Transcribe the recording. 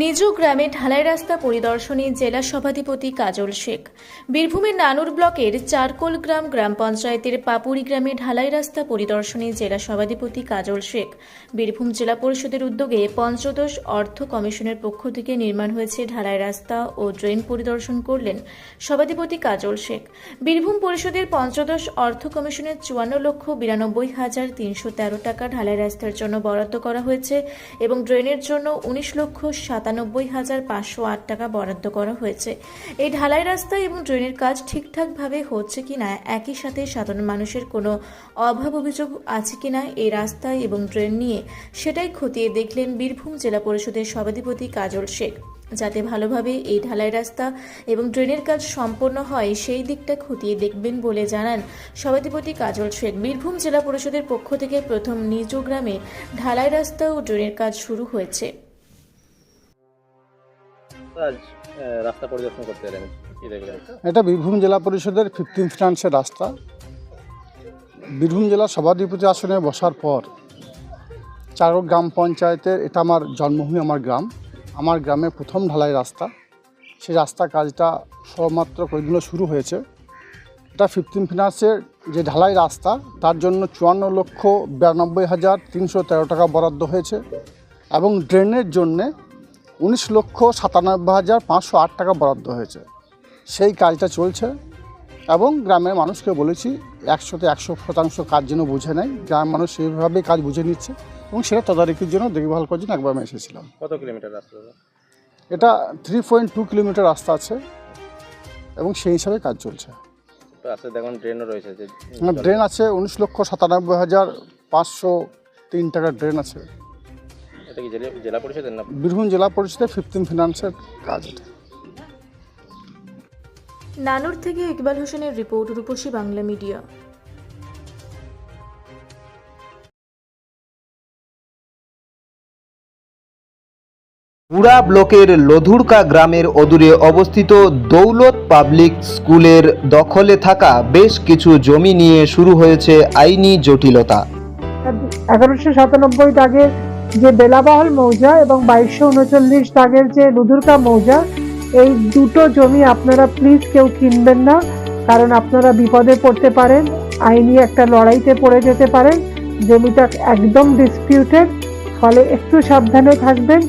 নিজ গ্রামে ঢালাই রাস্তা পরিদর্শনে জেলা সভাধিপতি কাজল শেখ। বীরভূমের নানুর ব্লকের চারকোল গ্রাম পঞ্চায়েতের পাপুরি গ্রামে ঢালাই রাস্তা পরিদর্শনে জেলা সভাধিপতি কাজল শেখ। বীরভূম জেলা পরিষদের উদ্যোগে পঞ্চদশ অর্থ কমিশনের পক্ষ থেকে নির্মাণ হয়েছে ঢালাই রাস্তা ও ড্রেন পরিদর্শন করলেন সভাধিপতি কাজল শেখ। বীরভূম পরিষদের পঞ্চদশ অর্থ কমিশনের 54,92,313 টাকা ঢালাই রাস্তার জন্য বরাদ্দ করা হয়েছে এবং ড্রেনের জন্য 19,97,508 টাকা বরাদ্দ করা হয়েছে। এই ঢালাই রাস্তা এবং ড্রেনের কাজ ঠিকঠাকভাবে হচ্ছে কিনা, একই সাথে সাধারণ মানুষের কোনো অভাব অভিযোগ আছে কিনা এই রাস্তা এবং ড্রেন নিয়ে, সেটাই খতিয়ে দেখলেন বীরভূম জেলা পরিষদের সভাধিপতি কাজল শেখ। যাতে ভালোভাবে এই ঢালাই রাস্তা এবং ড্রেনের কাজ সম্পন্ন হয় সেই দিকটা খতিয়ে দেখবেন বলে জানান সভাধিপতি কাজল শেখ। বীরভূম জেলা পরিষদের পক্ষ থেকে প্রথম নিজ গ্রামে ঢালাই রাস্তা ও ড্রেনের কাজ শুরু হয়েছে। রাস্তা পরিদর্শন করতে এলেন, কি দেখলেন? এটা বীরভূম জেলা পরিষদের 15 ফিনান্সের রাস্তা। বীরভূম জেলা সভাধিপতি আসনে বসার পর চারক গ্রাম পঞ্চায়েতের, এটা আমার জন্মভূমি, আমার গ্রামে প্রথম ঢালাই রাস্তা। সেই রাস্তা কাজটা সবেমাত্র কয়েকদিন শুরু হয়েছে। এটা 15 ফিনান্সের যে ঢালাই রাস্তা, তার জন্য 54,92,313 টাকা বরাদ্দ হয়েছে এবং ড্রেনের জন্যে 19,97,508 টাকা বরাদ্দ হয়েছে। সেই কাজটা চলছে এবং গ্রামের মানুষকে বলেছি 100% কাজ যেন বুঝে নেয়। গ্রামের মানুষ সেইভাবেই কাজ বুঝে নিচ্ছে এবং সেটা তদারকির জন্য দেখভাল করার জন্য একবার আমি এসেছিলাম। কত কিলোমিটার রাস্তা? এটা 3.2 কিলোমিটার রাস্তা আছে এবং সেই হিসাবে কাজ চলছে। রাস্তায় দেখুন ড্রেনও রয়েছে। ড্রেন আছে 19,97,503 টাকার ড্রেন আছে। এটা কি জেলা পরিষদের না? বীরভূম জেলা পরিষদের 15 ফিনান্সের কাজ এটা। নানুর থেকে ইকবাল হোসেনের রিপোর্ট, রূপসী বাংলা মিডিয়া। পুরা ব্লকের লধুরকা গ্রামের অদূরে অবস্থিত দৌলত পাবলিক স্কুলের দখলে থাকা বেশ কিছু জমি নিয়ে শুরু হয়েছে আইনি জটিলতা। 1197 দাগের যে বেলাবহল মৌজা এবং 2239 দাগের যে লুধুরকা মৌজা, এই দুটো জমি আপনারা প্লিজ কেউ কিনবেন না, কারণ আপনারা বিপদে পড়তে পারেন, আইনি একটা লড়াইতে পড়ে যেতে পারেন। জমিটা একদম ডিসপিউটেড, ফলে একটু সাবধানে থাকবেন।